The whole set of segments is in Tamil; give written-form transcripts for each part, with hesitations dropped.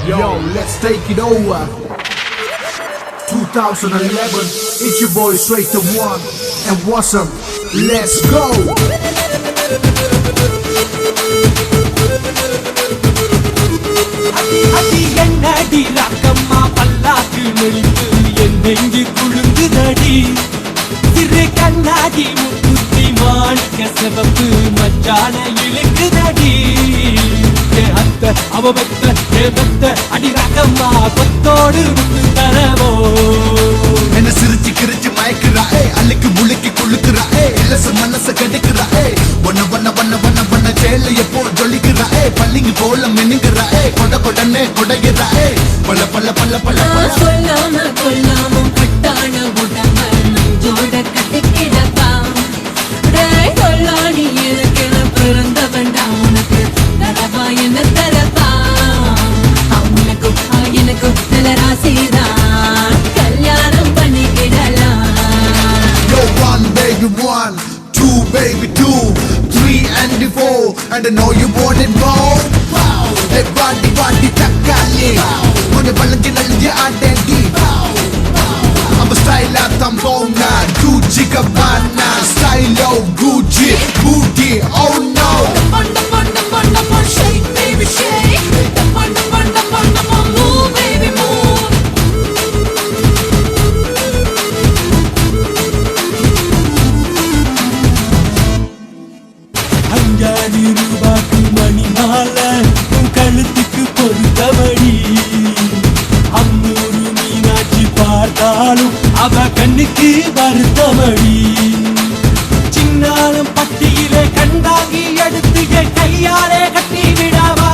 Yo, let's take it over. 2011, it's your boy Straight to One and Wasm. Let's go. Adi ennadi rakamma pallakku nelitu endengi kulungudadi sirre kannadi mukutti maanikka sevappu majjana ilukudadi ye hatta avavetta evetta adi rakamma kottodu muttu taravo என்ன சிரிச்சு கிரிச்சு மயக்குறா அள்ளிக்கு முழுக்கி குளுக்குறா எல்லச மனச கெடுக்குறா ஒன்ன ஒன்ன ஒன்ன ஒன்ன ஒன்ன சேல எப்போ ஜொலிக்குறா பள்ளிங்க போல மினுங்குறா கொட கொடன்னு கொடைகிறா பல்ல பல்ல பல்ல பல்ல சொல்லாம கொல்லாம பட்டான உடம்ப நஞ்சோட கட்டிக்கிடப்பா சொல்லாடி எனக்கு பிறந்த வேண்டாம் உனக்கு தரவா என்ன தரப்பா அவனுக்கும் எனக்கும் நல்ல ராசிதான் கல்யாணம் பண்ணிக்கிடலாம். Yo, 1 baby 1, 2 baby 2, 3 and 4, and I know you want it more. Hey body body takali mone balanji nalji adendi I'm a style at Tambona Gucci Gabbana style of Gucci booty oh no Shake baby shake, move baby move. அஞ்சாதி ரூபாய்க்கு மணி மாலை உன் கழுத்துக்கு பொருத்தமடி 500 மீனாட்சி பார்த்தாலும் அவ கண்ணுக்கு வருத்தமடி சின்னாலும் பட்டியிலே கண்டாங்கி எடுத்து என் கையாலே கட்டி விடவா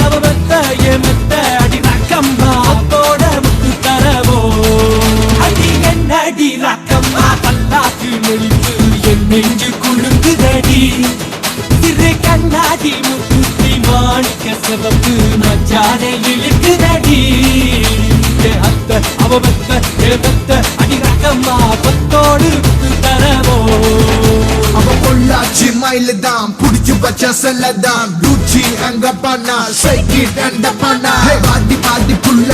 அவ மெத்த என் மெத்த அடி ரக்கம்மா அத்தோட முத்து தரவோ அடி என்னடி ரக்கம்மா பல்லாக்கு நெளித்து என் நெஞ்சு குழுங்குதடி சிறு கண்ணாடி முத்துத்தி மாணிக்க சிவப்பு மச்சானை இழுக்குதடி அத்த அவ மெத்த ஏவத்த அடி ரக்கம்மா கொத்தோடு முத்து தரவோ அவ பொள்ளாச்சி மயிலுதான் புடிச்சு வச்ச செல்லதான் ருச்சி அங்க பண்ணா சைக்கிட் அண்ட பண்ணா பாட்டி பாட்டி புள்ள